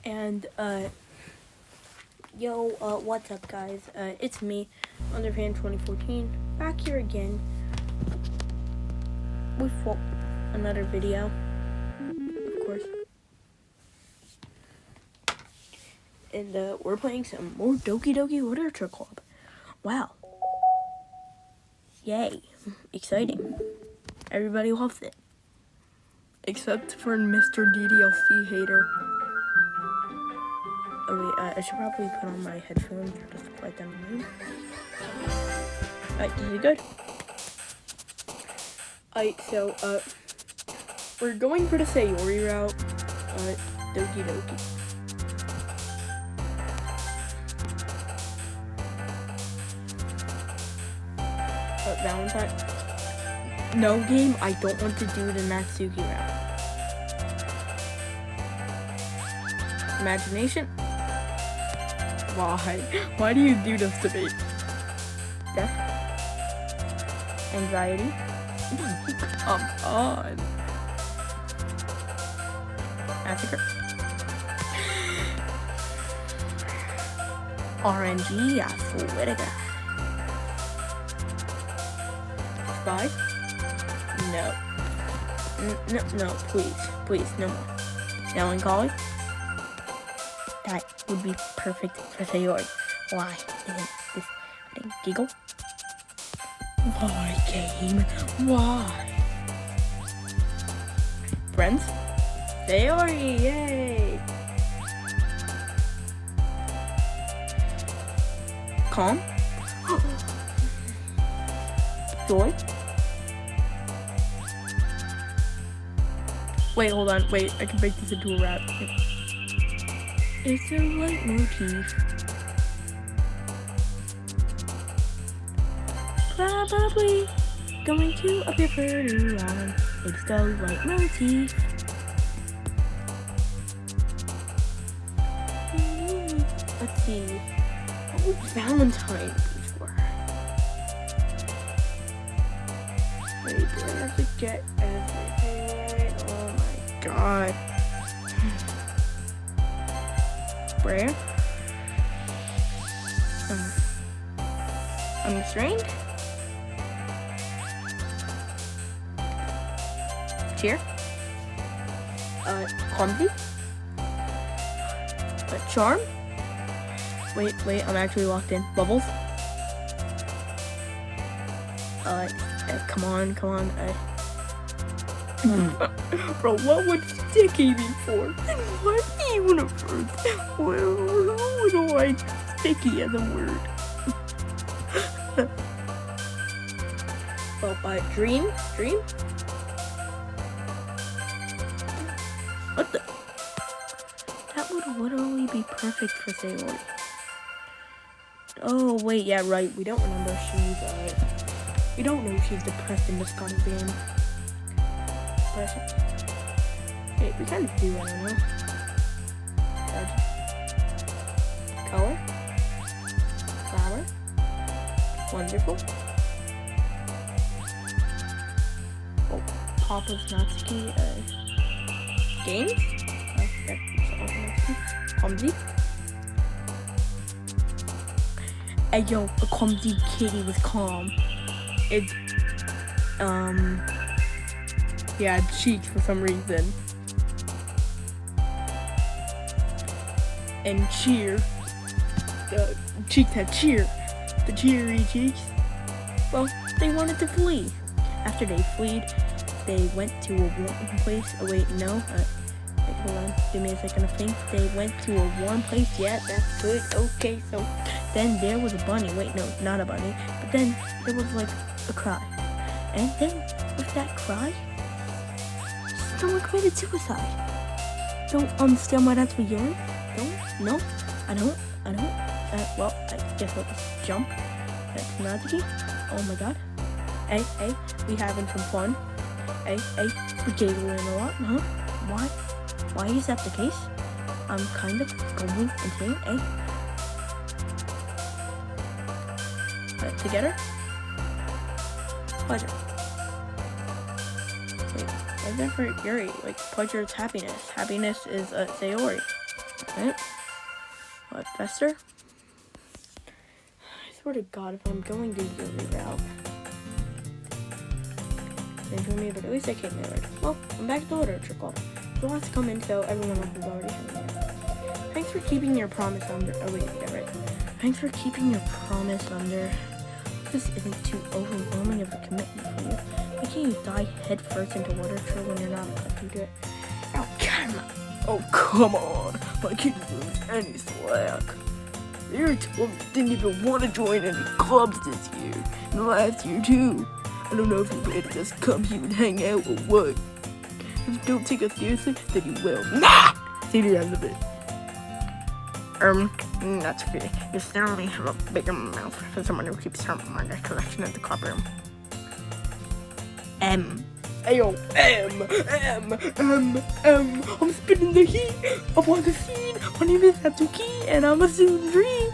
And what's up, guys? It's me, Underfan 2014, back here again with another video, of course. And we're playing some more Doki Doki Literature Club. Wow. Yay. Exciting. Everybody loves it. Except for Mr. DDLC hater. Oh wait, I should probably put on my headphones just to quiet down the room. Alright, is it good? Alright, so, we're going for the Sayori route. Doki Doki. Valentine. No game, I don't want to do the Natsuki route. Imagination? Why? Why do you do this to me? Death? Anxiety? Come on. Massacre? RNG? I swear to God. Spy? No, please, no more. Melancholy? That would be perfect for Sayori. Why? I didn't giggle. Why, game? Why? Friends? Sayori, yay! Calm? Joy? Wait, hold on. Wait, I can break this into a rap. It's a leitmotif. Probably going to appear further on. It's the leitmotif. Let's see. What would Valentine be for? Wait, do I have to get everything? Oh my god. Prayer. Unrestrained. Cheer. Clumsy. Charm. Wait, I'm actually locked in. Bubbles. Come on. Bro, what would Sticky be for? What universe? Who would like Sticky as a word? Well, Dream? What the? That would literally be perfect for Sayori. Oh, wait, yeah, right. We don't remember we don't know if she's depressed in this kind of game. Hey, we kind of do, I don't know. Color. Flower. Wonderful. Oh, Papa's Natsuki, games? Clumsy. Hey, yo, a clumsy kitty with calm. It's, yeah, cheeks for some reason. And cheer. The cheeks had cheer. The cheery cheeks. Well, they wanted to flee. After they fled, they went to a warm place. Oh wait, no. Wait, hold on. Give me a second to think. They went to a warm place. Yeah, that's good. Okay, so then there was a bunny. Wait, no, not a bunny. But then there was like a cry. And then with that cry, someone committed suicide. Don't understand why that's weird? No, I don't. Well, I guess I'll just jump. That's Natsuki. Oh my god. Hey, we having some fun. Hey, we're giggling a lot, huh? Why is that the case? I'm kind of going insane, Together? Pleasure. Wait, why is that for Yuri? Like, pleasure is happiness. Happiness is Sayori. Right? What, Fester? I swear to God, if I'm going to Yuri route, then for me, but at least I came there. Well, I'm back to the literature club. So lots to come in, so everyone else is already having it. Thanks for keeping your promise under. Oh wait, yeah, right. Thanks for keeping your promise under. This isn't too overwhelming of a commitment for you. Why can't you dive headfirst into literature when you're not accustomed to it? Oh, come on. I can't lose any slack. You told me you didn't even want to join any clubs this year. And last year, too. I don't know if you plan to just come here and hang out or what. If you don't take us seriously, then you will. Nah! See the end of it. That's okay. You certainly have a bigger mouth for someone who keeps her manga collection at the club room. Ayo, I'm spinning the heat of like a scene. My name is Natsuki, and I'm a student 3.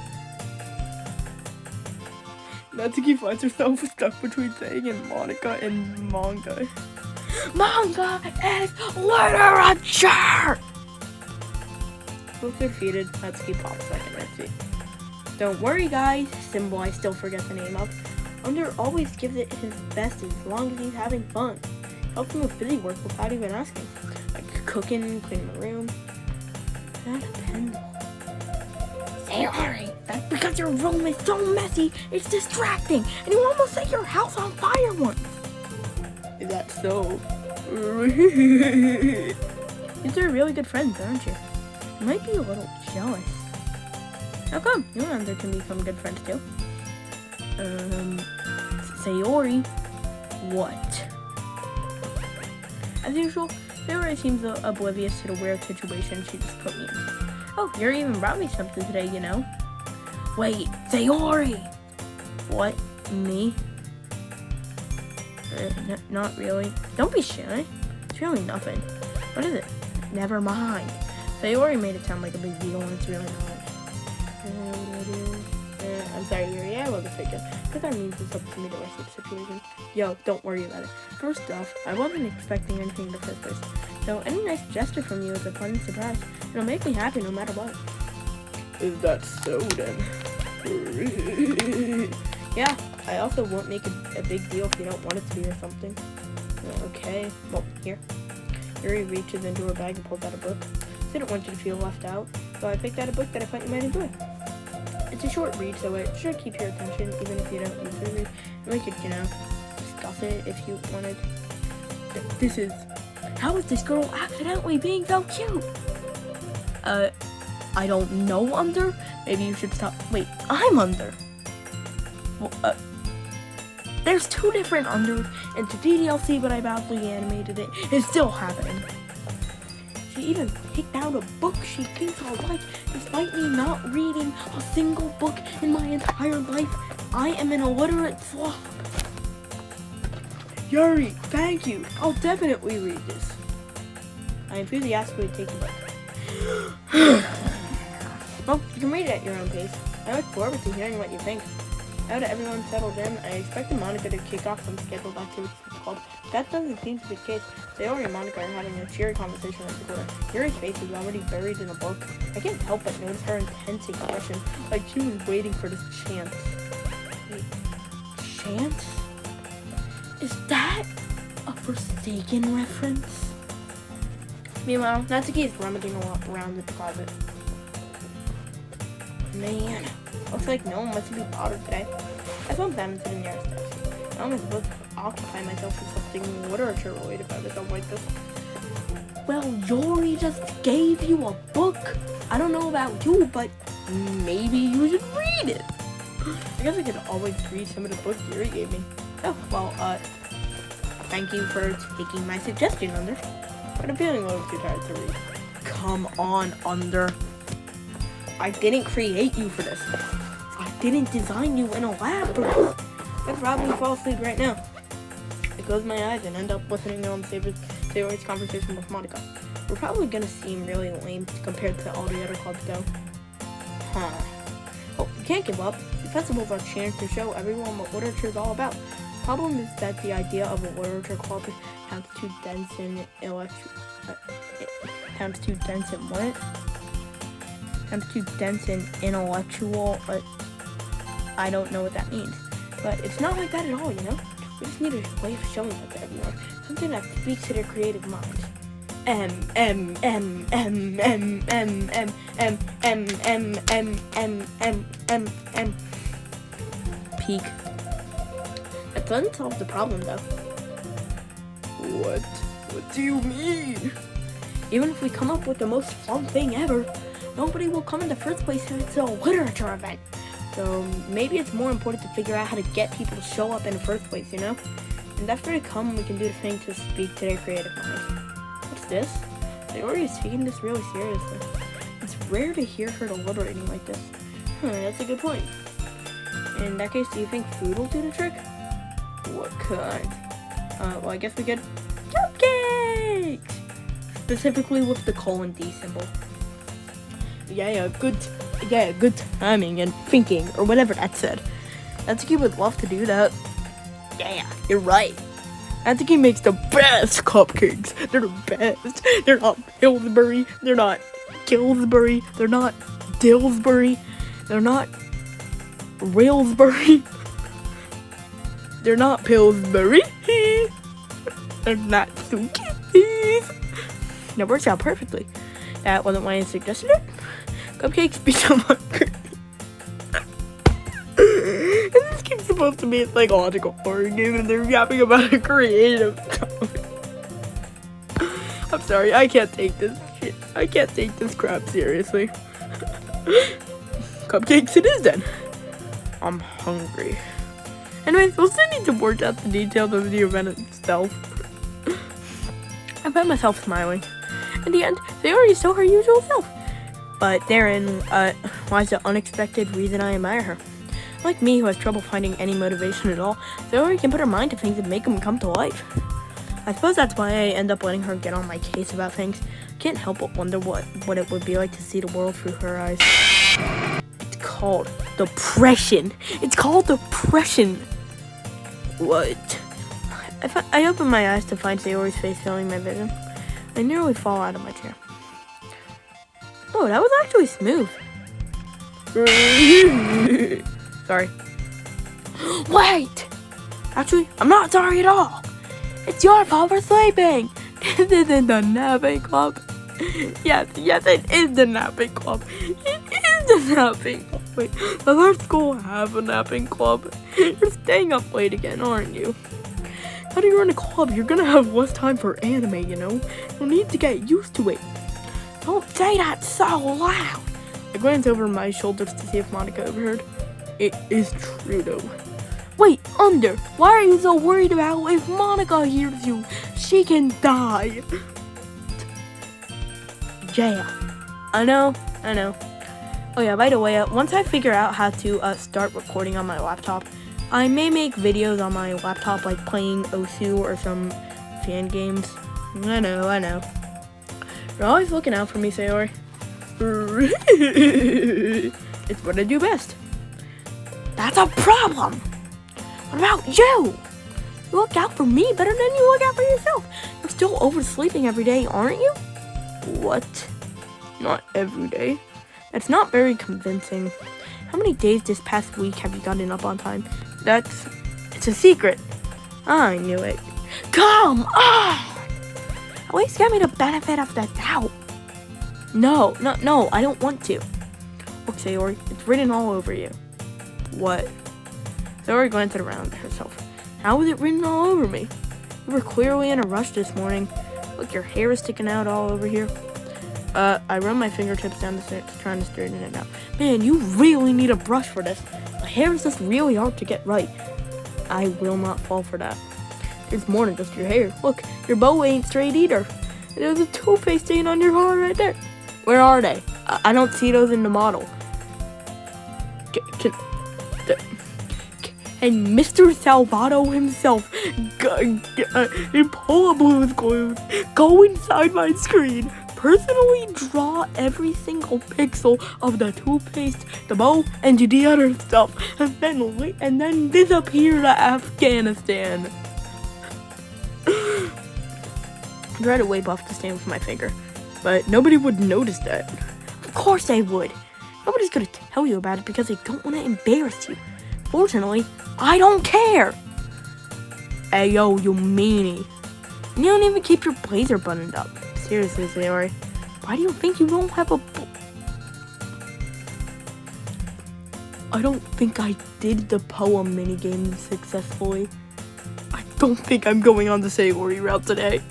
Natsuki finds herself stuck between saying and Monica and manga. Manga is literature! Both defeated, Natsuki pops back in her seat. Don't worry, guys, symbol I still forget the name of. Under always gives it his best as long as he's having fun. Helps him with busy work without even asking. Like cooking, cleaning the room. That depends. Say, Ari, that's because your room is so messy, it's distracting, and you almost set your house on fire once. Is that so? These are really good friends, aren't you? You might be a little jealous. How come? You and Under can become good friends too. Sayori. What? As usual, Sayori seems oblivious to the weird situation she just put me in. Oh, Yuri even brought me something today, you know? Wait, Sayori! What? Me? Not really. Don't be shy. It's really nothing. What is it? Never mind. Sayori made it sound like a big deal and it's really not. I'm sorry, Yuri, I wasn't thinking. But that means it's up to me to rest of the situation. Yo, don't worry about it. First off, I wasn't expecting anything in the first place. So any nice gesture from you is a pleasant surprise. It'll make me happy no matter what. Is that so then? Yeah, I also won't make a big deal if you don't want it to be or something. Okay, well, here. Yuri reaches into her bag and pulls out a book. I didn't want you to feel left out, so I picked out a book that I thought you might enjoy. It's a short read, so it should keep your attention, even if you don't usually read. And we could, discuss it if you wanted. This is... How is this girl accidentally being so cute? I don't know, Under. Maybe you should stop... Wait, I'm Under. Well, there's 2 different Unders, and the DDLC, but I badly animated it, is still happening. She even picked out a book she thinks I'll like, despite me not reading a single book in my entire life. I am an illiterate slob. Yuri, thank you. I'll definitely read this. I enthusiastically take the book. Well, you can read it at your own pace. I look forward to hearing what you think. Now that everyone's settled in, I expected Monica to kick off some scheduled activities at the club. That doesn't seem to be the case. Sayori and Monica are having a cheery conversation at the corner. Yuri's face is already buried in a book. I can't help but notice her intense expression, like she was waiting for this chance. Wait, chance? Is that a Forsaken reference? Meanwhile, Natsuki is rummaging around the closet. Man, looks like no one wants to be bothered today. I found them to the nearest desk. I almost supposed to occupy myself with something literature related by myself like this. Well, Yuri just gave you a book. I don't know about you, but maybe you should read it. I guess I could always read some of the books Yuri gave me. Oh, well, thank you for taking my suggestion, Under. But I'm feeling a little too tired to read. Come on, Under. I didn't create you for this. I didn't design you in a lab for this. I'd probably fall asleep right now. I close my eyes and end up listening on Sayori's conversation with Monica. We're probably gonna seem really lame compared to all the other clubs go. Huh. Oh, you can't give up. The festival's our chance to show everyone what literature is all about. Problem is that the idea of a literature club sounds too dense and sounds too dense and what? I'm too dense and intellectual, but I don't know what that means. But it's not like that at all, you know? We just need a way of showing that to everyone. Something that speaks to their creative minds. Peak. That doesn't solve the problem, though. What? What do you mean? Even if we come up with the most fun thing ever, nobody will come in the first place if it's a literature event. So maybe it's more important to figure out how to get people to show up in the first place, you know? And after they come, we can do the thing to speak to their creative minds. What's this? Sayori is taking this really seriously. It's rare to hear her deliberating like this. That's a good point. In that case, do you think food will do the trick? What kind? Well, I guess we could cupcakes! Specifically with the D symbol. Good timing and thinking, or whatever that said. Natsuki would love to do that. Yeah, you're right. Natsuki makes the best cupcakes. They're the best. They're not Pillsbury. They're not Killsbury. They're not Dillsbury. They're not Railsbury. They're not Pillsbury. They're not Suki's. That works out perfectly. That wasn't why I suggested it. Cupcakes be so hungry. And this game's supposed to be a psychological horror game, and they're yapping about a creative topic. I'm sorry, I can't take this shit. I can't take this crap seriously. Cupcakes it is then. I'm hungry. Anyways, we'll still need to work out the details of the event itself. I found myself smiling. In the end, Sayori is still her usual self. But therein lies the unexpected reason I admire her. Like me, who has trouble finding any motivation at all, Sayori can put her mind to things and make them come to life. I suppose that's why I end up letting her get on my case about things. Can't help but wonder what it would be like to see the world through her eyes. It's called depression. It's called depression. What? I open my eyes to find Sayori's face filling my vision. I nearly fall out of my chair. Oh, that was actually smooth. Sorry. Wait! Actually, I'm not sorry at all. It's your fault for sleeping. This isn't the napping club. Yes, it is the napping club. It is the napping club. Wait, does our school have a napping club? You're staying up late again, aren't you? How do you run a club? You're gonna have less time for anime, you know? You'll need to get used to it. Don't say that so loud. I glance over my shoulders to see if Monica overheard. It is true, though. Wait, Under, why are you so worried about if Monica hears you? She can die. Yeah, I know. Oh yeah, by the way, once I figure out how to start recording on my laptop, I may make videos on my laptop, like playing Osu or some fan games. I know. You're always looking out for me, Sayori. It's what I do best. That's a problem. What about you? You look out for me better than you look out for yourself. You're still oversleeping every day, aren't you? What? Not every day. That's not very convincing. How many days this past week have you gotten up on time? It's a secret. I knew it. Come on! At least give me the benefit of the doubt. No, I don't want to. Look, Sayori, it's written all over you. What? Sayori glanced around at herself. How was it written all over me? You were clearly in a rush this morning. Look, your hair is sticking out all over here. I run my fingertips down the stairs trying to straighten it out. Man, you really need a brush for this. My hair is just really hard to get right. I will not fall for that. There's more than just your hair. Look, your bow ain't straight either. There's a toothpaste stain on your collar right there. Where are they? I don't see those in the model. And Mr. Salvato himself, pull a blues glues, go inside my screen, personally draw every single pixel of the toothpaste, the bow, and the other stuff, and then disappear to Afghanistan. I tried to wipe off the stain with my finger, but nobody would notice that. course they would. Nobody's gonna tell you about it because they don't want to embarrass you. Fortunately, I don't care. Hey, yo, you meanie. And you don't even keep your blazer buttoned up. Seriously, Sayori. Why do you think you don't have a... I don't think I did the poem minigame successfully. I don't think I'm going on the Sayori route today.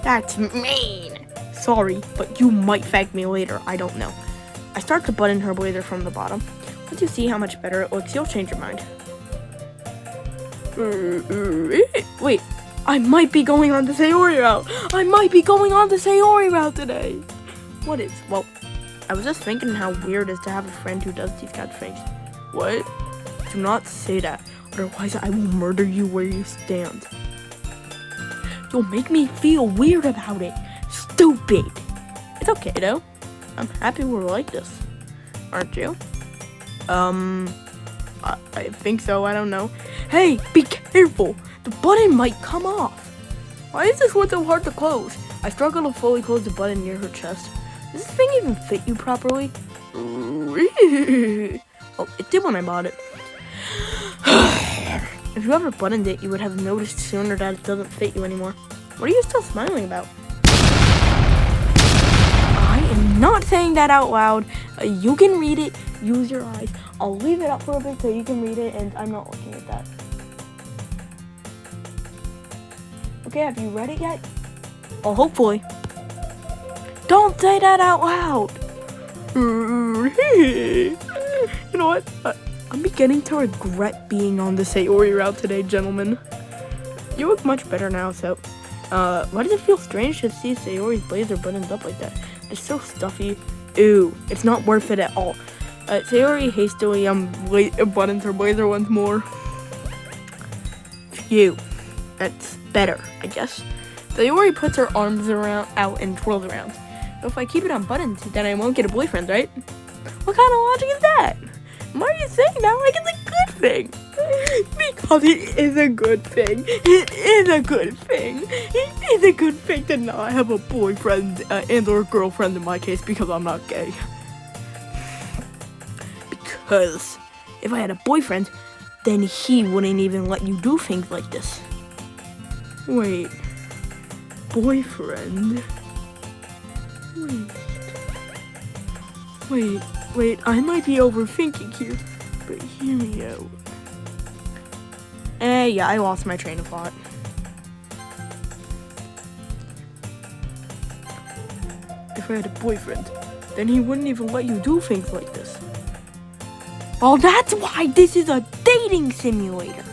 That's mean. Sorry, but you might thank me later. I don't know. I start to button her blazer from the bottom. Once you see how much better it looks, you'll change your mind. Wait, I might be going on the Sayori route. I might be going on the Sayori route today. What is? Well, I was just thinking how weird it is to have a friend who does these kind of things. What? Do not say that, otherwise I will murder you where you stand. You'll make me feel weird about it. Stupid. It's okay though. I'm happy we're like this. Aren't you? I think so, I don't know. Hey, be careful! The button might come off. Why is this one so hard to close? I struggle to fully close the button near her chest. Does this thing even fit you properly? Well, it did when I bought it. If you ever buttoned it, you would have noticed sooner that it doesn't fit you anymore. What are you still smiling about? I am not saying that out loud. You can read it. Use your eyes. I'll leave it up for a bit so you can read it, and I'm not looking at that. Okay, have you read it yet? Oh, hopefully. Don't say that out loud. You know what? I'm beginning to regret being on the Sayori route today, gentlemen. You look much better now, so... why does it feel strange to see Sayori's blazer buttoned up like that? It's so stuffy. Ew, it's not worth it at all. Sayori hastily buttons her blazer once more. Phew. That's better, I guess. Sayori puts her arms out and twirls around. So if I keep it unbuttoned, then I won't get a boyfriend, right? What kind of logic is that? Why are you saying that like it's a good thing? Because it is a good thing. It is a good thing. It is a good thing to not have a boyfriend and or girlfriend in my case because I'm not gay. Because if I had a boyfriend, then he wouldn't even let you do things like this. Wait. Boyfriend? Wait, I might be overthinking here, but hear me out. Yeah, I lost my train of thought. If I had a boyfriend, then he wouldn't even let you do things like this. Well, that's why this is a dating simulator.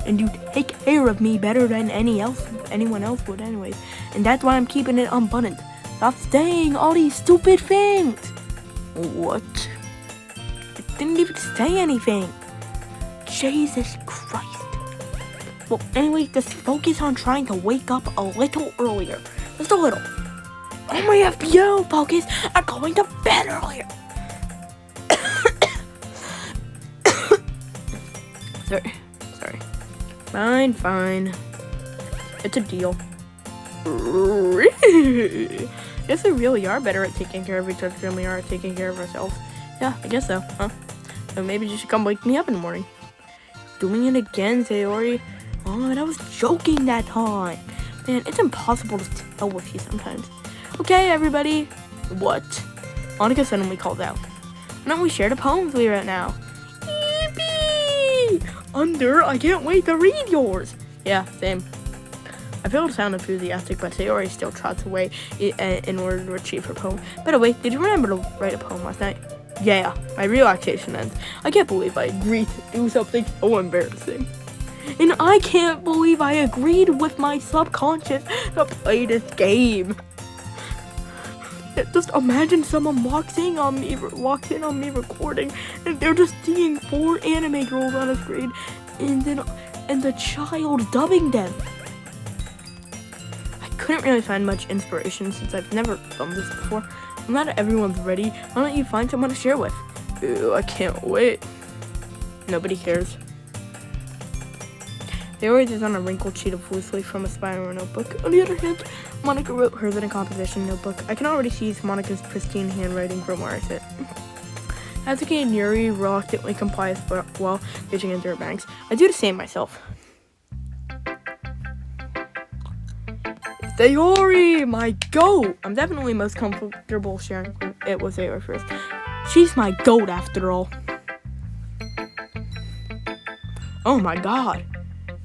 And you take care of me better than anyone else would anyways. And that's why I'm keeping it unbuttoned. Stop saying all these stupid things. What? I didn't even say anything. Jesus Christ. Well, anyway, just focus on trying to wake up a little earlier. Just a little. Only if you focus on going to bed earlier. Sorry. Fine. It's a deal. Guess we really are better at taking care of each other than we are at taking care of ourselves. Yeah, I guess so, huh? So maybe you should come wake me up in the morning. Doing it again, Sayori. Oh, I was joking that time. Man, it's impossible to tell with you sometimes. Okay, everybody. What? Monica suddenly called out. Why don't we share the poems we wrote now? Yippee! I can't wait to read yours. Yeah, same. I failed to sound enthusiastic, but Sayori still trots away in order to achieve her poem. By the way, did you remember to write a poem last night? Yeah, my relaxation ends. I can't believe I agreed to do something so embarrassing. And I can't believe I agreed with my subconscious to play this game. Just imagine someone walks in on me recording, and they're just seeing 4 anime girls on a screen, and the child dubbing them. I couldn't really find much inspiration since I've never done this before. Well, not everyone's ready. Why don't you find someone to share with? Ew, I can't wait. Nobody cares. Sayori is on a wrinkled sheet of loose leaf from a spiral notebook. On the other hand, Monica wrote hers in a composition notebook. I can already see Monica's pristine handwriting from where I sit. Hazuki and Yuri reluctantly comply while fishing in dirt banks. I do the same myself. Sayori, my goat! I'm definitely most comfortable sharing it with Sayori first. She's my goat after all. Oh my god.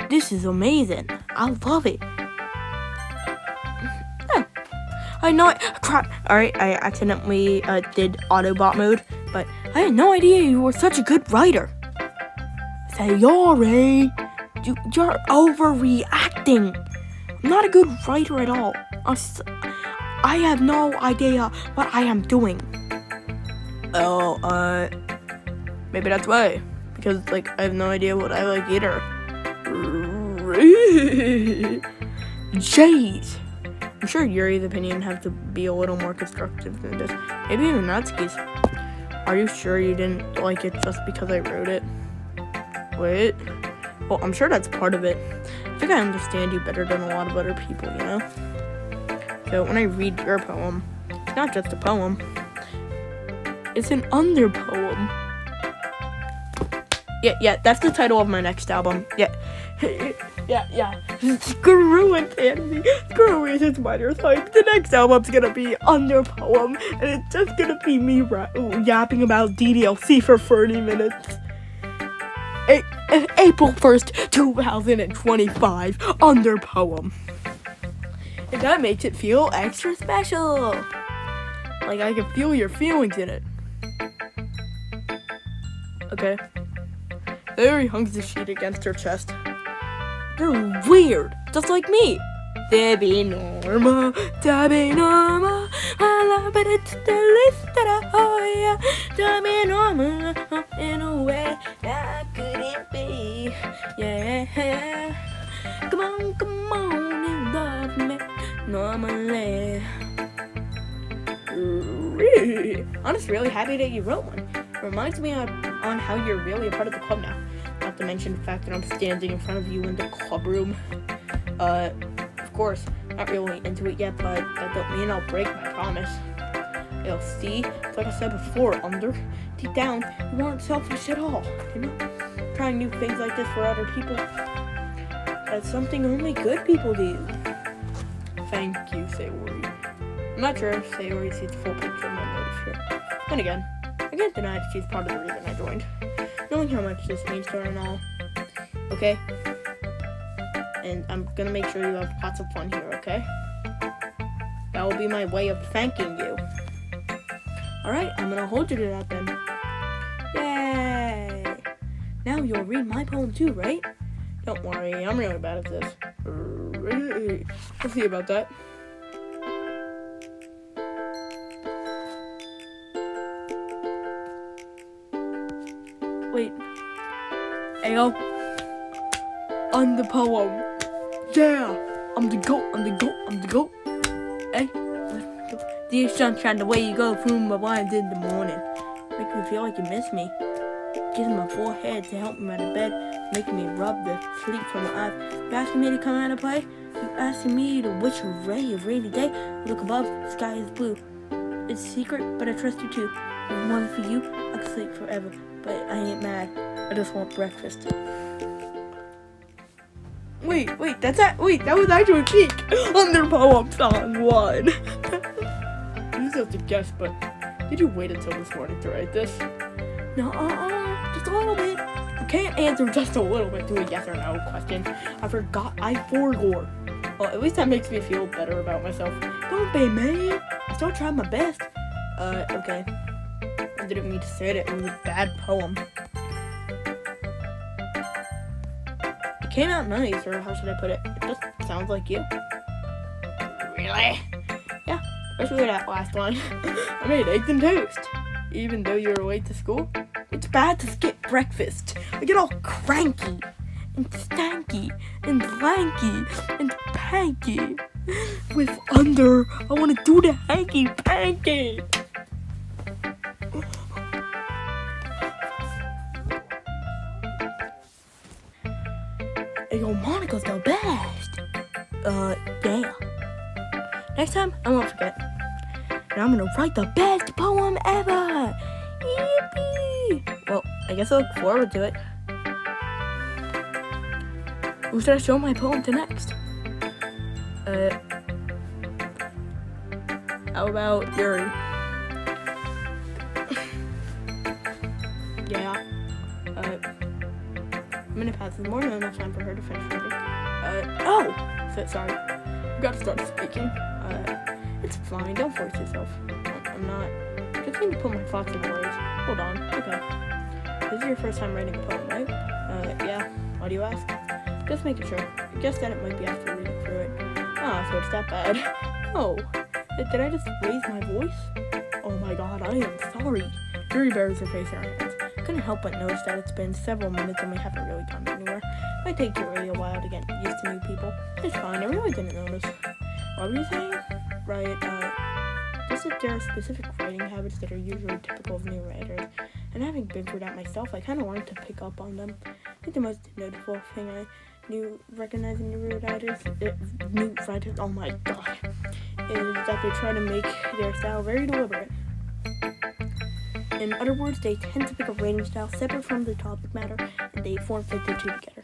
This is amazing. I love it. I know crap. Alright, I accidentally did Autobot mode, but I had no idea you were such a good writer. Sayori, you're overreacting. I'm not a good writer at all. I have no idea what I am doing. Oh, maybe that's why. Because, like, I have no idea what I like either. Jeez. I'm sure Yuri's opinion has to be a little more constructive than this. Maybe even Natsuki's. Are you sure you didn't like it just because I wrote it? Wait. Well, I'm sure that's part of it. I think I understand you better than a lot of other people, you know? So when I read your poem, it's not just a poem. It's an underpoem. Yeah, that's the title of my next album. Yeah. Screw insanity. Screw reasons minor type. The next album's gonna be underpoem, and it's just gonna be me yapping about DDLC for 30 minutes. April 1st, 2025, underpoem. And that makes it feel extra special. Like I can feel your feelings in it. Okay. There hungs the sheet against her chest. You're weird, just like me. Debbie Norma, I love it, it's the list that I Debbie Norma, in a way I couldn't be. Yeah, come on and love me normally. I'm just really happy that you wrote one. It reminds me on how you're really a part of the club now. Not to mention the fact that I'm standing in front of you in the club room. Of course, not really into it yet, but that don't mean I'll break my promise. You'll see, it's like I said before, deep down, you aren't selfish at all, you know? Trying new things like this for other people, that's something only good people do. Thank you, Sayori. I'm not sure if Sayori sees the full picture of my motive here. And again, I can't deny that she's part of the reason I joined. Knowing how much this means to her and all. Okay? And I'm gonna make sure you have lots of fun here, okay? That will be my way of thanking you. Alright, I'm gonna hold you to that then. Yay! Now you'll read my poem too, right? Don't worry, I'm really bad at this. We'll see about that. Wait. Ayo. On the poem. Yeah. I'm the goat. Hey. Dear sunshine, the way you go through my mind in the morning. Make me feel like you miss me. Kissing my forehead to help me out of bed. Making me rub the sleep from my eyes. You asking me to come out and play? You asking me to wish a ray of rainy day? Look above, the sky is blue. It's secret, but I trust you too. If one for you, I could sleep forever. But I ain't mad. I just want breakfast. Wait, that was actually peak. Underpoem song 1. You just have to guess, but did you wait until this morning to write this? No, just a little bit. You can't answer just a little bit to a yes or no question. I forgot. Well, at least that makes me feel better about myself. Don't be mean. I still tried my best. Okay. I didn't mean to say that. It was a bad poem. It came out nice, or how should I put it? It just sounds like you. Really? Yeah, especially that last line. I made eggs and toast. Even though you were late to school, it's bad to skip breakfast. I get all cranky, and stanky, and lanky, and panky. With under, I want to do the hanky-panky. Hey, yo, Monica's the best. Yeah. Next time, I won't forget. And I'm gonna write the best poem ever! Yippee! Well, I guess I look forward to it. Who should I show my poem to next? How about Yuri? Yeah. I'm gonna pass this more than enough time for her to finish reading. Sorry. I gotta start speaking. It's fine, don't force yourself. I'm not. Just need to put my thoughts into words. Hold on. Okay. This is your first time writing a poem, right? Yeah. Why do you ask? Just making sure. I guess that it might be after reading through it. So it's that bad. No. Did I just raise my voice? Oh my god, I am sorry. Yuri buries her face in her hands. Couldn't help but notice that it's been several minutes and we haven't really gone anywhere. It might take Yuri a while to get used to new people. It's fine, I really didn't notice. What were you saying? Right, just that there are specific writing habits that are usually typical of new writers. And having been through that myself, I kind of wanted to pick up on them. I think the most notable thing I knew recognizing new writers, oh my god, is that they try to make their style very deliberate. In other words, they tend to pick a writing style separate from the topic matter, and they form-fit the two together.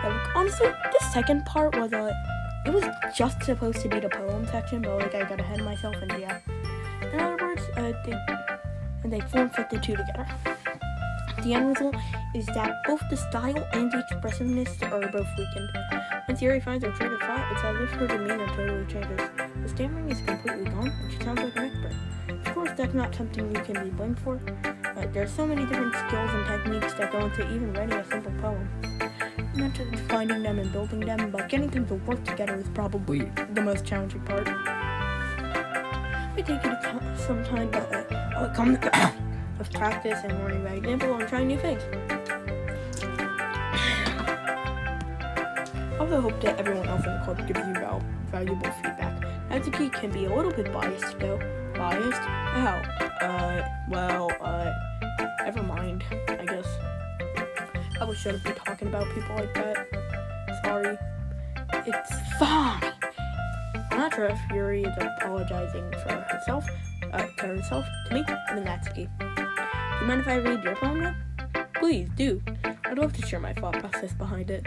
Now, look, honestly, this second part was it was just supposed to be the poem section, but I got ahead of myself, and yeah. In other words, they form-fit the two together. The end result is that both the style and the expressiveness are both weakened. Once Yuri finds her train of thought, it's as if her demeanor totally changes. The stammering is completely gone, and she sounds like an expert. Of course, that's not something you can be blamed for. There are so many different skills and techniques that go into even writing a simple poem. Not just finding them and building them, but getting them to work together is probably the most challenging part. It may take you some time, but I'll come of practice and learning by example and trying new things. I also hope that everyone else in the club gives you valuable feedback. As a key can be a little bit biased though. Biased? How? Never mind, I guess. I shouldn't be talking about people like that. Sorry. It's fine. I'm not sure if Yuri is apologizing for herself, to me, then that's the key. Do you mind if I read your poem now? Please, do. I'd love to share my thought process behind it.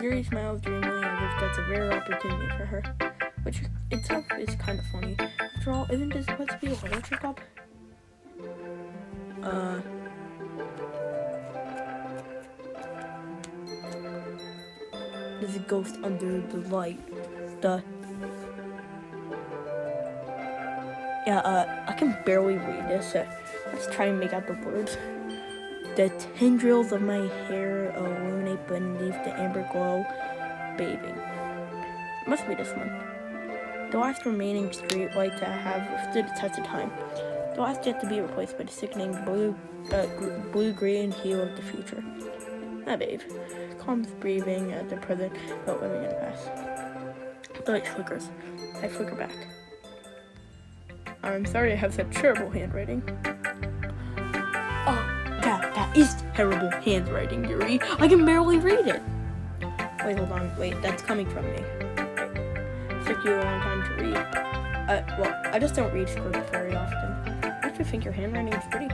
Yuri smiles dreamily as if that's a rare opportunity for her, which itself is kind of funny. After all, isn't this supposed to be a literature club? There's a ghost under the light. I can barely read this. Let's try and make out the words. The tendrils of my hair illuminate beneath the amber glow, bathing. Must be this one. The last remaining street light to have stood the test of time. The last yet to be replaced by the sickening blue-green hue of the future. Ah, babe. Calm breathing at the present, but living in the past. The light flickers. I flicker back. I'm sorry I have such terrible handwriting. Oh, that is terrible handwriting, Yuri. I can barely read it. Wait, hold on. Wait, that's coming from me. It took you a long time to read. I just don't read script very often. I actually think your handwriting is pretty.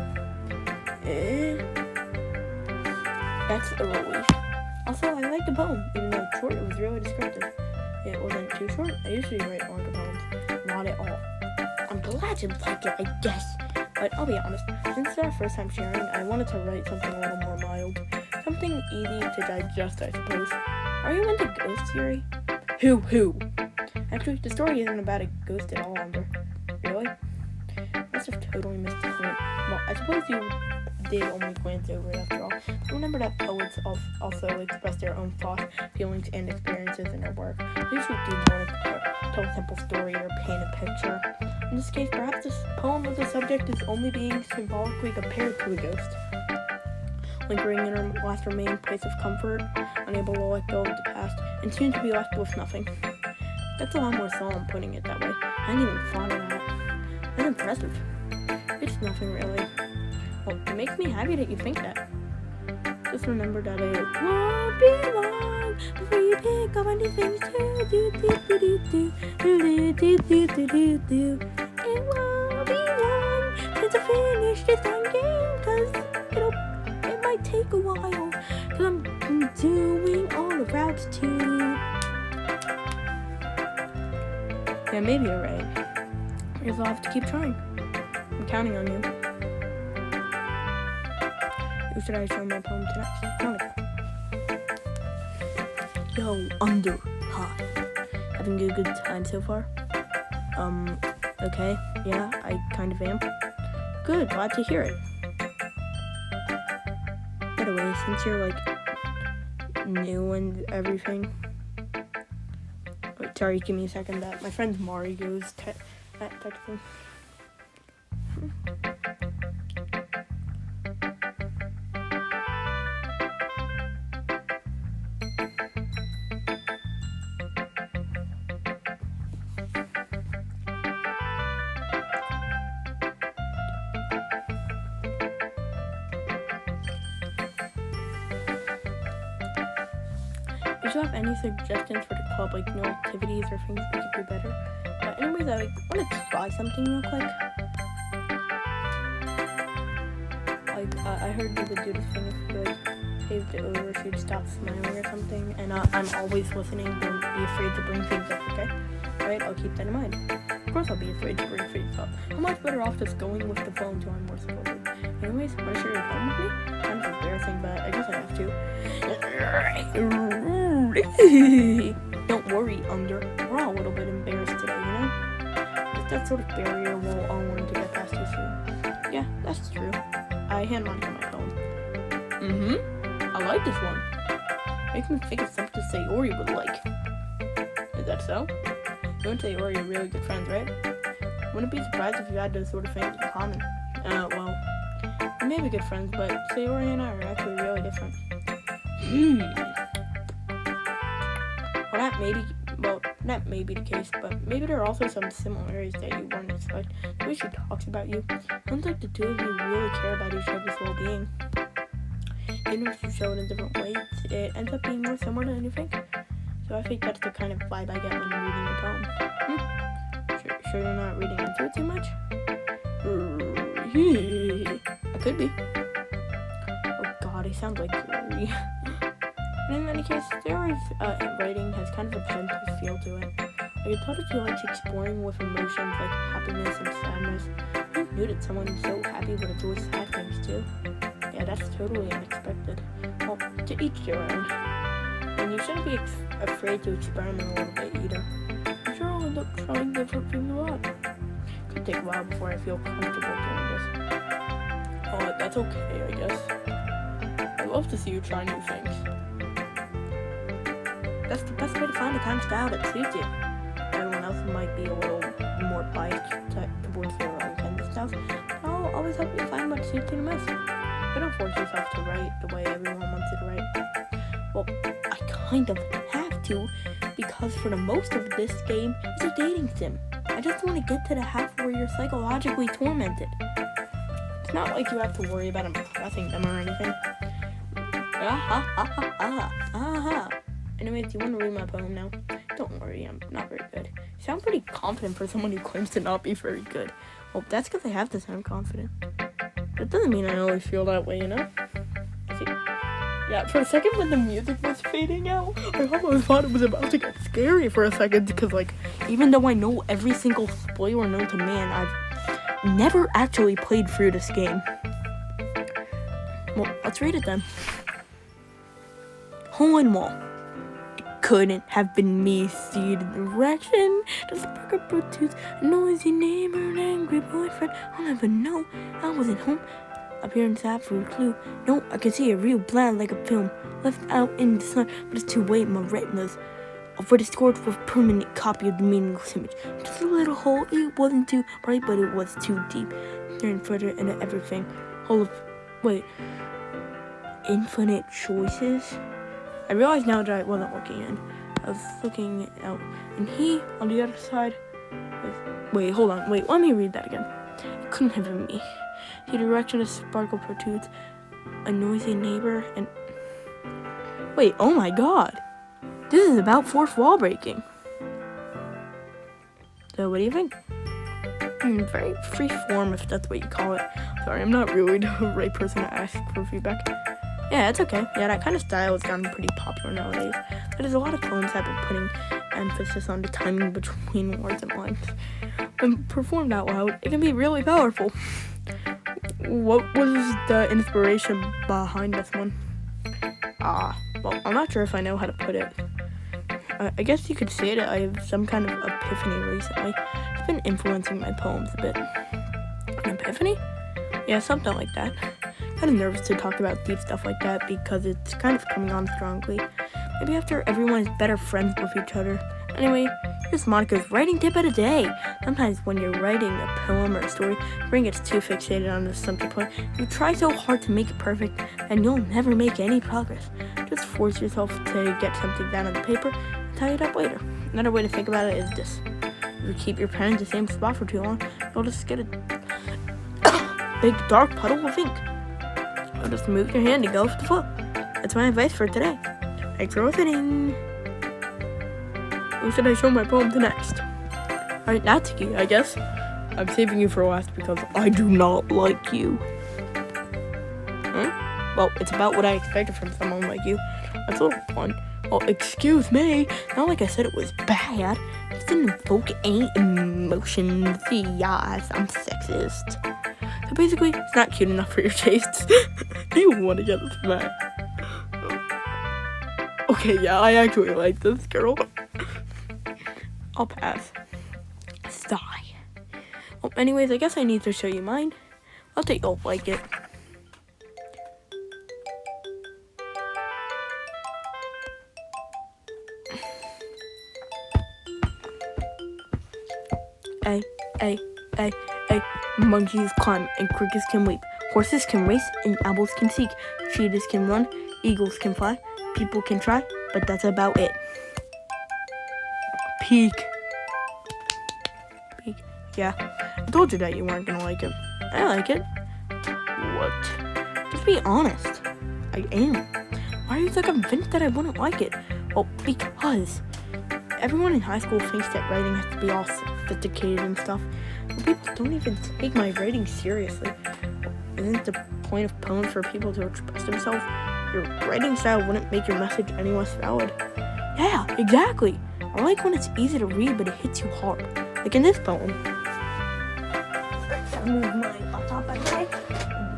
That's a relief. Also, I like the poem. Even though it's short, it was really descriptive. It wasn't too short. I usually write longer poems. Not at all. I'm glad you like it, I guess. But I'll be honest, since it's our first time sharing, I wanted to write something a little more mild. Something easy to digest, I suppose. Are you into ghosts, Yuri? Who? Actually, the story isn't about a ghost at all, Amber. Really? I must have totally missed the point. Well, I suppose you did only glance over it after all. But remember that poets also express their own thoughts, feelings, and experiences in their work. They usually do more to tell a simple story or paint a picture. In this case, perhaps this poem of the subject is only being symbolically compared to a ghost. Lingering in her last remaining place of comfort, unable to let go of the past, and soon to be left with nothing. That's a lot more solemn putting it that way. I hadn't even thought of that. That's impressive. It's nothing really. Well, it makes me happy that you think that. Just remember that it won't be long before you pick up on these things too. Do do do do do do do do do do do. It won't be long since I finish this damn game, 'cause it might take a while, 'cause I'm doing all the routes too. Yeah, maybe you're right. I guess I'll have to keep trying. I'm counting on you. Who should I show my poem to next? Monica. Yo, Under. Hi. Having a good time so far? Okay. Yeah, I kind of am. Good, glad to hear it. By the way, since you're, like, new and everything... Wait, sorry, give me a second. That my friend Mario's texting. If you have any suggestions for the club, like new activities or things we could do better. Anyways, I want to try something real quick. Like, I heard you would do this thing if you like paved it over, so you'd stop smiling or something. And I'm always listening. Don't be afraid to bring things up, okay? Alright, I'll keep that in mind. Of course I'll be afraid to bring things up. I'm much better off just going with the flow until I'm more supported. Anyways, want to share your poem with me? Kind of embarrassing, but I guess I have to. Don't worry, Under. We're all a little bit embarrassed today, you know? It's that sort of barrier we'll all learn to get past too soon. Yeah, that's true. I hand Monica my poem. I like this one. Makes me think of something to say Ori would like. Is that so? You and Say Ori are really good friends, right? Wouldn't be surprised if you had those sort of things in common. Well, we may be good friends, but Say Ori and I are actually really different. That may be the case, but maybe there are also some similarities that you wouldn't expect. The way she talks about you, sounds like the two of you really care about each other's well-being. Even if you show it in different ways, it ends up being more similar than you think. So I think that's the kind of vibe I get when I'm reading your poem. Sure you're not reading into it too much? I could be. Oh god, I sound like Yuri. But in any case, Sarah's writing has kind of a gentle feel to it. Like, I thought she likes exploring with emotions like happiness and sadness. Who knew that someone so happy would enjoy sad things too? Yeah, that's totally unexpected. Well, to each their own. And you shouldn't be afraid to experiment a little bit either. I'm sure I'll end up trying different things a lot. Could take a while before I feel comfortable doing this. Oh, that's okay, I guess. I love to see you try new things. That's the best way to find the kind of style that suits you. Everyone else might be a little more biased towards their own kinds of styles, but I'll always help you find what suits you the most. But don't force yourself to write the way everyone wants you to write. Well, I kind of have to, because for the most of this game, it's a dating sim. I just want to get to the half where you're psychologically tormented. It's not like you have to worry about impressing them or anything. Anyways, do you want to read my poem now? Don't worry, I'm not very good. You sound pretty confident for someone who claims to not be very good. Well, that's because I have to sound confident. That doesn't mean I always feel that way, you know? See? Yeah, for a second when the music was fading out, I almost thought it was about to get scary for a second because, like, even though I know every single spoiler known to man, I've never actually played through this game. Well, let's read it then. Hole in wall. Couldn't have been me, see the direction, the spark of Bluetooth, a noisy neighbor, an angry boyfriend, I'll never know, I wasn't home, up here inside for a clue, no, I can see it real blind like a film, left out in the sun, but it's too late, my retina's already scored for a permanent copy of the meaningless image, just a little hole, it wasn't too bright, but it was too deep, staring further into everything, infinite choices? I realized now that I wasn't looking in. I was looking out. And he, on the other side, was... Wait, let me read that again. It couldn't have been me. The direction of sparkle protrudes, a noisy neighbor, and... Wait, oh my god. This is about fourth wall breaking. So what do you think? Very free form, if that's what you call it. Sorry, I'm not really the right person to ask for feedback. Yeah, it's okay. Yeah, that kind of style has gotten pretty popular nowadays. There's a lot of poems that have been putting emphasis on the timing between words and lines. When performed out loud, it can be really powerful. What was the inspiration behind this one? Well, I'm not sure if I know how to put it. I guess you could say that I have some kind of epiphany recently. It's been influencing my poems a bit. An epiphany? Yeah, something like that. Kind of nervous to talk about deep stuff like that because it's kind of coming on strongly. Maybe after everyone is better friends with each other. Anyway, here's Monica's writing tip of the day. Sometimes when you're writing a poem or a story, your brain gets too fixated on the subject point. You try so hard to make it perfect, and you'll never make any progress. Just force yourself to get something down on the paper and tie it up later. Another way to think about it is this. If you keep your pen in the same spot for too long, you'll just get a big dark puddle of ink. Or just move your hand and go with the flow. That's my advice for today. Thanks for listening. Who should I show my poem to next? Alright, Natsuki, I guess. I'm saving you for last because I do not like you. Well, it's about what I expected from someone like you. That's a little fun. Oh, excuse me. Not like I said it was bad. It just didn't invoke any emotions. Yes, I'm sexist. So basically, it's not cute enough for your tastes. Do you want to get this back? Okay, yeah, I actually like this girl. I'll pass. Sigh. Well, anyways, I guess I need to show you mine. I'll think you'll like it. Ay. Monkeys climb and crickets can leap. Horses can race and owls can seek. Cheetahs can run, eagles can fly. People can try, but that's about it. Peak. Yeah, I told you that you weren't gonna like it. I like it. What? Just be honest. I am. Why are you so convinced that I wouldn't like it? Well, because everyone in high school thinks that writing has to be all sophisticated and stuff. But people don't even take my writing seriously. Isn't the point of poems for people to express themselves? Your writing style wouldn't make your message any less valid. Yeah, exactly. I like when it's easy to read, but it hits you hard. Like in this poem. I moved my laptop out of the way.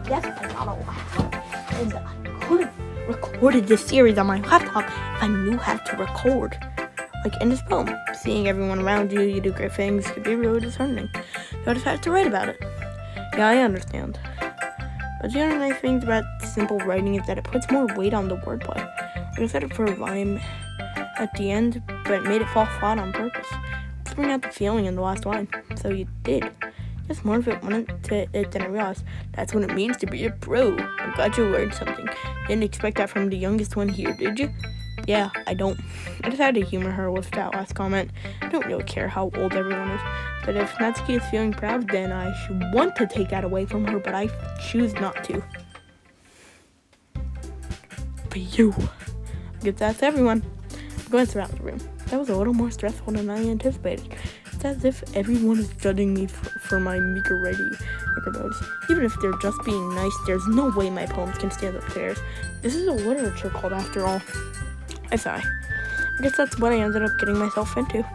Yes, I got a laptop. And I could have recorded this series on my laptop if I knew how to record. Like in this poem, seeing everyone around you do great things could be really disheartening. So I decided to write about it. Yeah, I understand. But the other nice things about simple writing is that it puts more weight on the wordplay. Like I said it for a rhyme at the end, but it made it fall flat on purpose. To bring out the feeling in the last line. So you did. Just more of it went into it than I realized. That's what it means to be a pro. I'm glad you learned something. Didn't expect that from the youngest one here, did you? Yeah, I don't. I just had to humor her with that last comment. I don't really care how old everyone is. But if Natsuki is feeling proud, then I should want to take that away from her, but I choose not to. But you. I guess that's everyone. I'm going around the room. That was a little more stressful than I anticipated. It's as if everyone is judging me for my meager writing modes. Even if they're just being nice, there's no way my poems can stand up to theirs. This is a literature club after all. I sigh. I guess that's what I ended up getting myself into.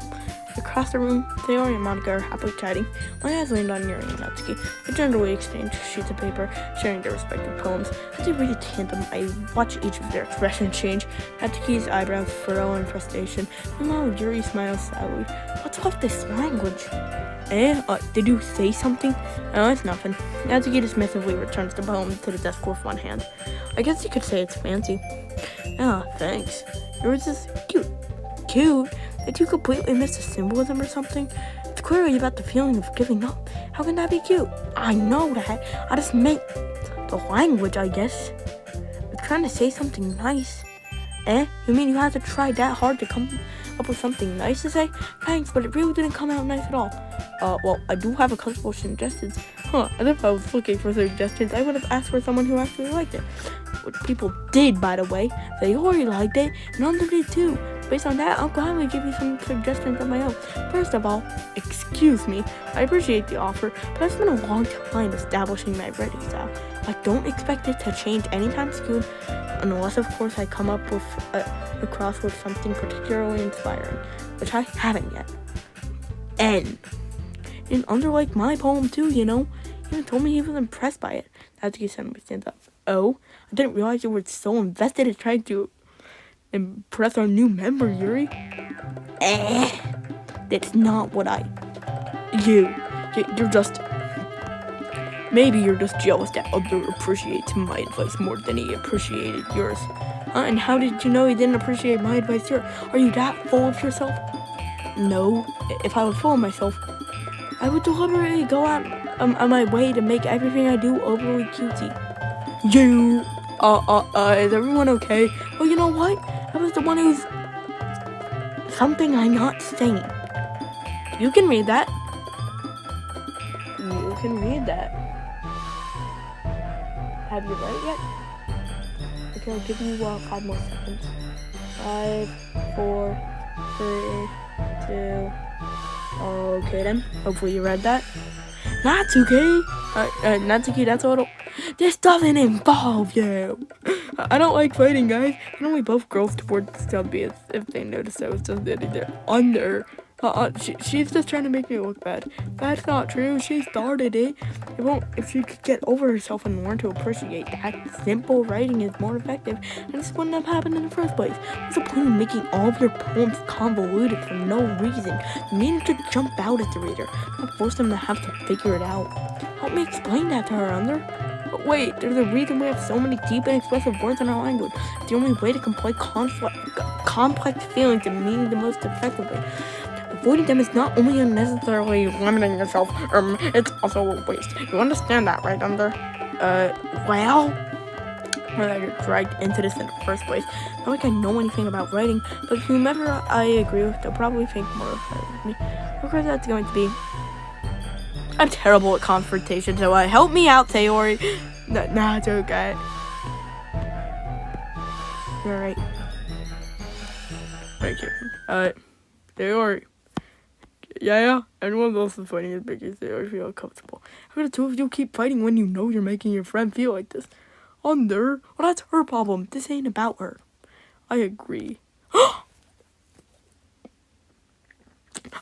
Across the room, Theodore and Monica are happily chatting. My eyes land on Yuri and Natsuki. They generally exchange sheets of paper, sharing their respective poems. As they read a tandem, I watch each of their expressions change. Natsuki's eyebrows furrow in frustration. Meanwhile, Yuri smiles sadly. What's with this language? Did you say something? Oh, it's nothing. Natsuki dismissively returns the poem to the desk with one hand. I guess you could say it's fancy. Ah, thanks. Yours is cute. Cute? Did you completely miss the symbolism or something? It's clearly about the feeling of giving up. How can that be cute? I know that. I just meant the language, I guess. I'm trying to say something nice. You mean you had to try that hard to come up with something nice to say? Thanks, but it really didn't come out nice at all. Well, I do have a couple suggestions. As if I was looking for suggestions, I would have asked for someone who actually liked it. which people did, by the way. They already liked it, and Under did too. Based on that, I'll gladly give you some suggestions of my own. First of all, excuse me, I appreciate the offer, but I've spent a long time establishing my writing style. I don't expect it to change anytime soon, unless of course I come up with across with something particularly inspiring, which I haven't yet. And Under liked my poem too, you know. He even told me he was impressed by it. That's he sent me stand up. Oh, I didn't realize you were so invested in trying to impress our new member, Yuri. That's not what you're just, maybe you're just jealous that Under appreciates my advice more than he appreciated yours. And how did you know he didn't appreciate my advice here? Are you that full of yourself? No, if I was full of myself, I would deliberately go out on my way to make everything I do overly cutesy. Is everyone okay? Well, you know what? I was the one who's something I'm not saying. You can read that. You can read that. Have you read it yet? Okay, I'll give you 5 more seconds. 5, 4, 3, 2. Okay then. Hopefully you read that. Natsuki! Natsuki, that's a little... This doesn't involve you! I don't like fighting, guys. And only both girls towards Stubby if they notice I was just sitting there. Under. She's just trying to make me look bad. That's not true. She started it. If she could get over herself and learn to appreciate that simple writing is more effective, and this wouldn't have happened in the first place. What's the point of making all of your poems convoluted for no reason? You need to jump out at the reader, not force them to have to figure it out. Help me explain that to her, Under. But wait, there's a reason we have so many deep and expressive words in our language. It's the only way to convey complex feelings and meaning the most effectively. Avoiding them is not only unnecessarily limiting yourself, it's also a waste. You understand that, right, Under? Well, I got dragged into this in the first place. Not like I know anything about writing, but whomever I agree with, they'll probably think more of me. Of course, that's going to be... I'm terrible at confrontation, so help me out, Sayori. Nah, it's okay. You're right. Thank you. Sayori. Yeah, anyone else is fighting is making Sayori feel uncomfortable. How could the two of you keep fighting when you know you're making your friend feel like this? Under? Well, that's her problem. This ain't about her. I agree.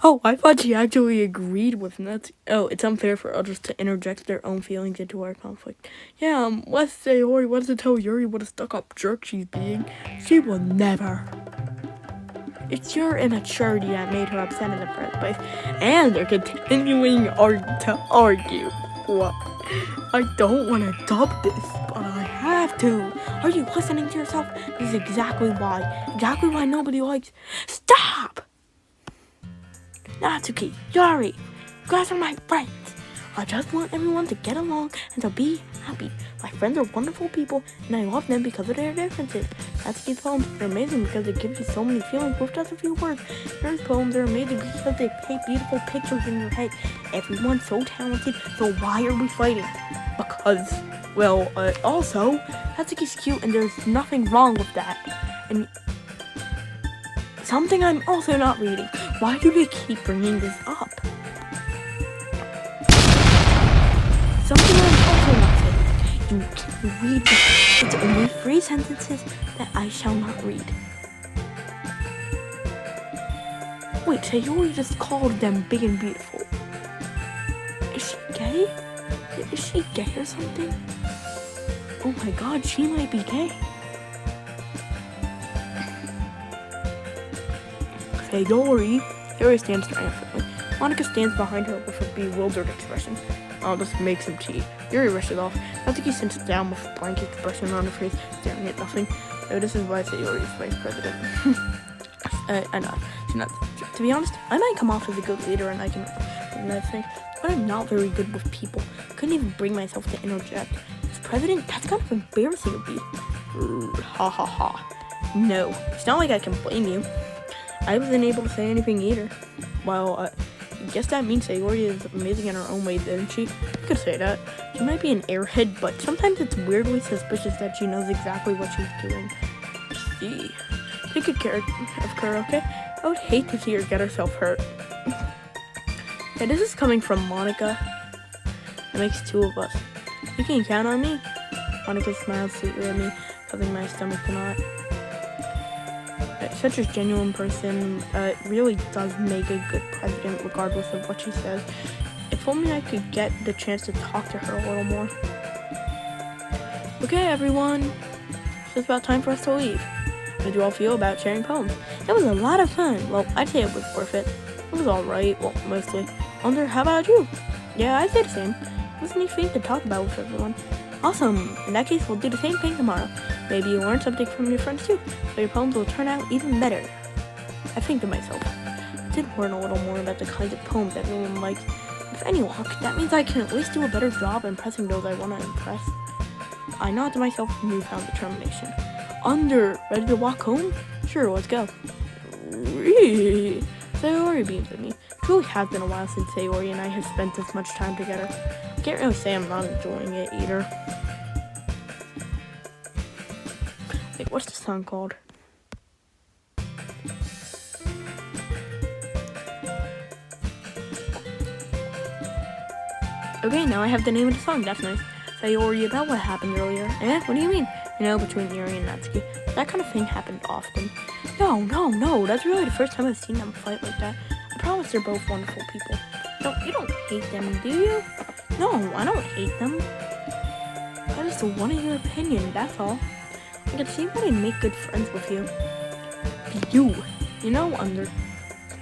Oh, I thought she actually agreed with that. Oh, it's unfair for others to interject their own feelings into our conflict. Yeah, let's say Sayori wants to tell Yuri what a stuck-up jerk she's being. She will never. It's your immaturity that made her upset in the first place. And they're continuing to argue. What? I don't want to dub this, but I have to. Are you listening to yourself? This is exactly why nobody likes... Stop! Natsuki, Yuri, you guys are my friends. I just want everyone to get along and to be happy. My friends are wonderful people, and I love them because of their differences. Natsuki's poems are amazing because they give you so many feelings with just a few words. Yuri's poems are amazing because they paint beautiful pictures in your head. Everyone's so talented, so why are we fighting? Because, well, also, Natsuki's cute and there's nothing wrong with that. And something I'm also not reading. Why do they keep bringing this up? Something I'm also not saying. You can read this. It's only 3 sentences that I shall not read. Wait, Sayori just called them big and beautiful. Is she gay? Is she gay or something? Oh my god, she might be gay. Sayori stands triumphantly. Monica stands behind her with a bewildered expression. I'll just make some tea. Yuri rushes off. Natsuki sits down with a blank expression on her face, staring at nothing. Oh, this is why Sayori is vice president. I know. She's not. To be honest, I might come off as a good leader and I can recognize things, but I'm not very good with people. Couldn't even bring myself to interject. As president, that's kind of embarrassing of me. Ha ha ha. No, it's not like I can blame you. I wasn't able to say anything either. Well, guess that means Sayori is amazing in her own way, didn't she? You could say that. She might be an airhead, but sometimes it's weirdly suspicious that she knows exactly what she's doing. See. Take good care of her, okay? I would hate to see her get herself hurt. Okay, this is coming from Monica. That makes 2 of us. You can count on me. Monica smiles sweetly at me, covering my stomach tonight. Such a genuine person, really does make a good president regardless of what she says. If only I could get the chance to talk to her a little more. Okay, everyone. So it's about time for us to leave. How did you all feel about sharing poems? That was a lot of fun. Well, I'd say it was worth it. It was alright, well, mostly. Wonder, how about you? Yeah, I'd say the same. It was a neat thing to talk about with everyone. Awesome. In that case, we'll do the same thing tomorrow. Maybe you'll learn something from your friends too, so your poems will turn out even better. I think to myself, I did learn a little more about the kinds of poems everyone likes. With any luck, that means I can at least do a better job impressing those I want to impress. I nod to myself with newfound determination. Ready to walk home? Sure, let's go. Sayori beams at me. It truly has been a while since Sayori and I have spent this much time together. I can't really say I'm not enjoying it either. Wait, what's the song called? Okay, now I have the name of the song. That's nice. Sayori, about what happened earlier. What do you mean? Between Yuri and Natsuki. That kind of thing happened often. No. That's really the first time I've seen them fight like that. I promise they're both wonderful people. No, you don't hate them, do you? No, I don't hate them. I just wanted your opinion, that's all. I could see that I'd make good friends with you. It's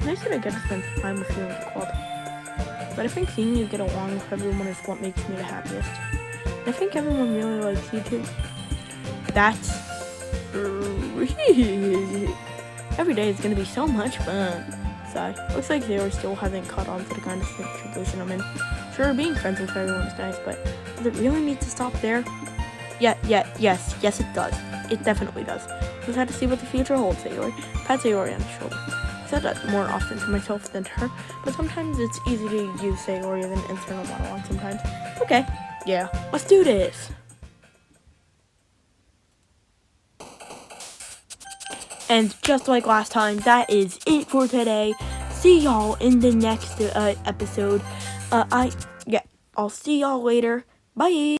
nice that I get to spend time with you in the club. But I think seeing you get along with everyone is what makes me the happiest. And I think everyone really likes you too. That's every day is gonna be so much fun. Sigh. Looks like Zero still hasn't caught on to the kind of situation I'm in. Sure, being friends with everyone is nice, but does it really need to stop there? Yes, it does. It definitely does. We'll have to see what the future holds, Sayori. Pat Sayori on the shoulder. I said that more often to myself than to her, but sometimes it's easy to use Sayori as an internal monologue sometimes. Okay, yeah, let's do this. And just like last time, that is it for today. See y'all in the next episode. I'll see y'all later. Bye.